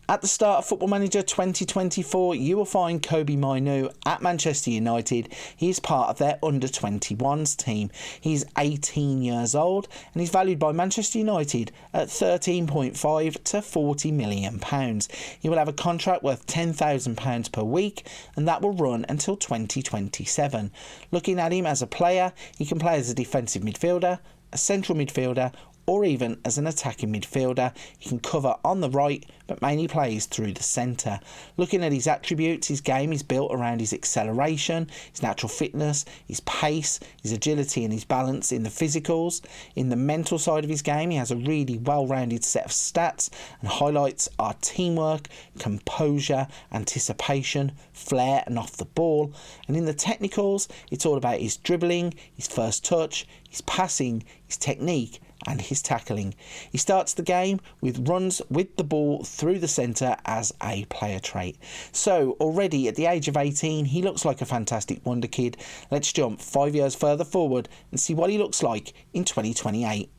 At the start of Football Manager 2024, you will find Kobbie Mainoo at Manchester United. He is part of their under-21s team. He's 18 years old and he's valued by Manchester United at £13.5 to £40 million. He will have a contract worth £10,000 per week and that will run until 2027. Looking at him as a player, he can play as a defensive midfielder, a central midfielder, or even as an attacking midfielder. He can cover on the right, but mainly plays through the centre. Looking at his attributes, his game is built around his acceleration, his natural fitness, his pace, his agility and his balance in the physicals. In the mental side of his game, he has a really well-rounded set of stats, and highlights are teamwork, composure, anticipation, flair and off the ball. And in the technicals, it's all about his dribbling, his first touch, his passing, his technique and his tackling. He starts the game with runs with the ball through the centre as a player trait. So already at the age of 18, he looks like a fantastic wonder kid. Let's jump 5 years further forward and see what he looks like in 2028.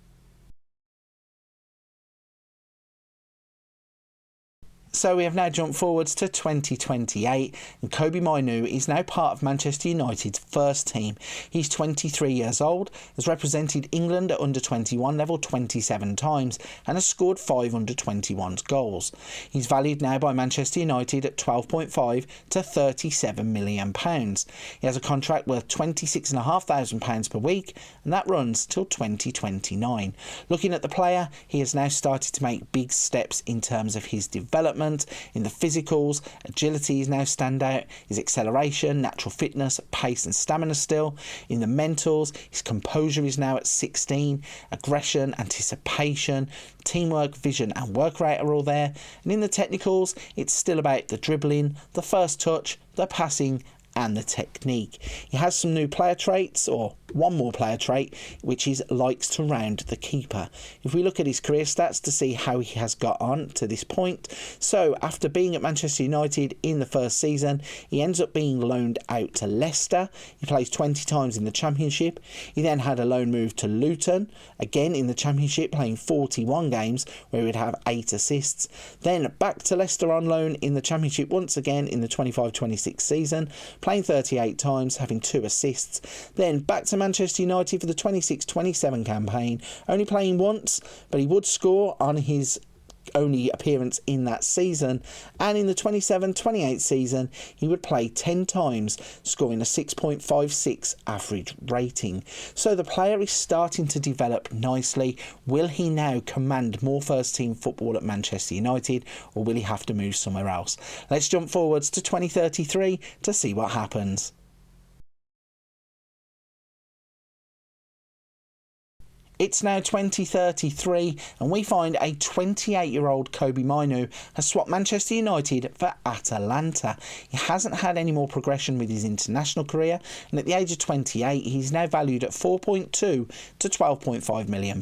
So we have now jumped forwards to 2028 and Kobbie Mainoo is now part of Manchester United's first team. He's 23 years old, has represented England at under-21 level 27 times and has scored 5 under-21s goals. He's valued now by Manchester United at £12.5 to £37 million. He has a contract worth £26,500 per week and that runs till 2029. Looking at the player, he has now started to make big steps in terms of his development. In the physicals, agility is now standout, his acceleration, natural fitness, pace and stamina still. In the mentals, his composure is now at 16, aggression, anticipation, teamwork, vision and work rate are all there. And in the technicals, it's still about the dribbling, the first touch, the passing and the technique. He has some new player traits, or one more player trait, which is likes to round the keeper. If we look at his career stats to see how he has got on to this point, so after being at Manchester United in the first season, he ends up being loaned out to Leicester. He plays 20 times in the Championship. He then had a loan move to Luton, again in the Championship, playing 41 games where he would have 8 assists. Then back to Leicester on loan in the Championship once again in the 25-26 season, playing 38 times, having 2 assists. Then back to Manchester United for the 26-27 campaign, only playing once, but he would score on his only appearance in that season, and in the 27-28 season he would play 10 times, scoring a 6.56 average rating. So the player is starting to develop nicely. Will he now command more first team football at Manchester United, or will he have to move somewhere else? Let's jump forwards to 2033 to see what happens. It's now 2033 and we find a 28-year-old Kobbie Mainoo has swapped Manchester United for Atalanta. He hasn't had any more progression with his international career, and at the age of 28 he's now valued at £4.2 to £12.5 million.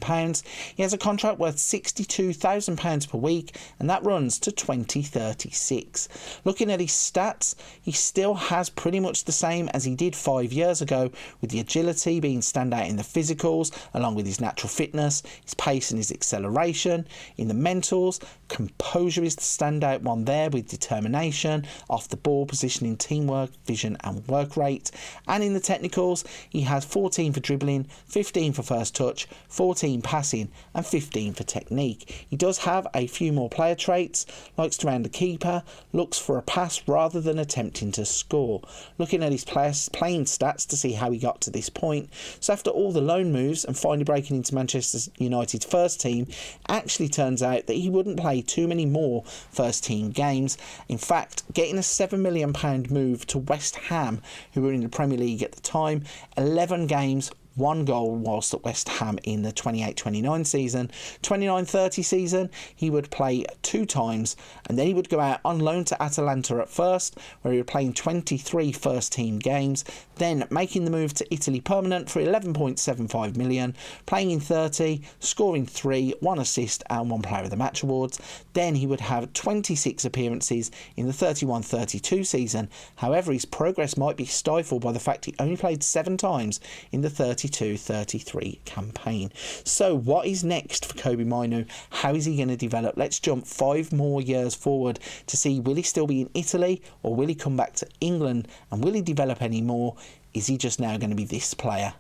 He has a contract worth £62,000 per week and that runs to 2036. Looking at his stats, he still has pretty much the same as he did 5 years ago, with the agility being standout in the physicals along with his natural fitness, his pace and his acceleration. In the mentals, composure is the standout one there, with determination, off the ball, positioning, teamwork, vision and work rate. And in the technicals, he has 14 for dribbling, 15 for first touch, 14 passing and 15 for technique. He does have a few more player traits, likes to round the keeper, looks for a pass rather than attempting to score. Looking at his playing stats to see how he got to this point, so after all the loan moves and finally breaking into Manchester United's first team, actually turns out that he wouldn't play too many more first team games. In fact, getting a £7 million move to West Ham, who were in the Premier League at the time, 11 games, 1 goal whilst at West Ham in the 28-29 season. 29-30 season, he would play 2 times and then he would go out on loan to Atalanta at first, where he was playing 23 first team games, then making the move to Italy permanent for £11.75 million, playing in 30, scoring 3, 1 assist and 1 player of the match awards. Then he would have 26 appearances in the 31-32 season. However, his progress might be stifled by the fact he only played 7 times in the 32-33 campaign. So what is next for Kobbie Mainoo? How is he going to develop? Let's jump 5 more years forward to see, will he still be in Italy, or will he come back to England, and will he develop any more? Is he just now going to be this player?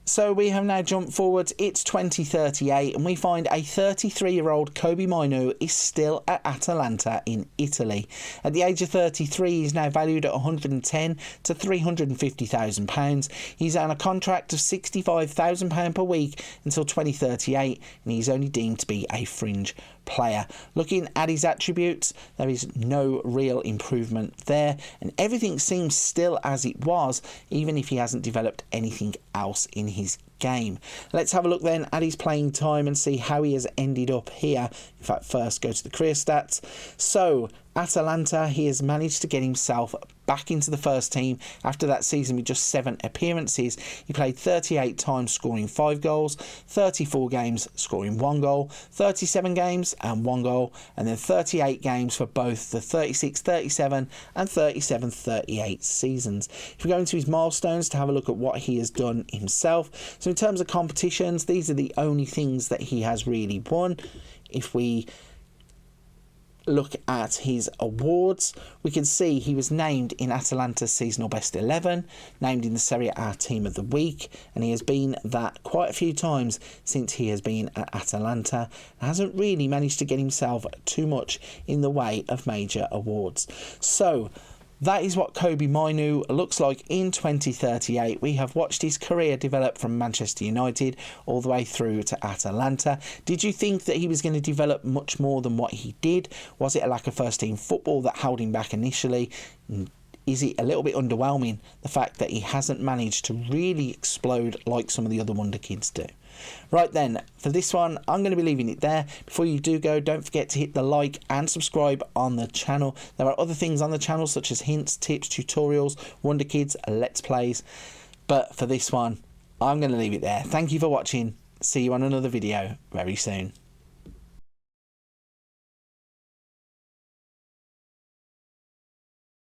So we have now jumped forwards, it's 2038, and we find a 33-year-old Kobbie Mainoo is still at Atalanta in Italy. At the age of 33, he's now valued at £110 to £350,000. He's on a contract of £65,000 per week until 2038, and he's only deemed to be a fringe player. Looking at his attributes, there is no real improvement there, and everything seems still as it was, even if he hasn't developed anything else in his game. Let's have a look then at his playing time and see how he has ended up here. In fact, first go to the career stats. So Atalanta, he has managed to get himself back into the first team after that season with just 7 appearances. He played 38 times, scoring 5 goals, 34 games, scoring 1 goal, 37 games and 1 goal, and then 38 games for both the 36-37 and 37-38 seasons. If we go into his milestones to have a look at what he has done himself, so in terms of competitions, these are the only things that he has really won. If we look at his awards, we can see he was named in Atalanta's seasonal best 11, named in the Serie A team of the week, and he has been that quite a few times since he has been at Atalanta, and hasn't really managed to get himself too much in the way of major awards. So that is what Kobbie Mainoo looks like in 2038. We have watched his career develop from Manchester United all the way through to Atalanta. Did you think that he was going to develop much more than what he did? Was it a lack of first team football that held him back initially? Is it a little bit underwhelming, the fact that he hasn't managed to really explode like some of the other Wonderkids do? Right then, for this one, I'm going to be leaving it there. Before you do go, don't forget to hit the like and subscribe on the channel. There are other things on the channel such as hints, tips, tutorials, Wonderkids, Let's Plays. But for this one, I'm going to leave it there. Thank you for watching. See you on another video very soon.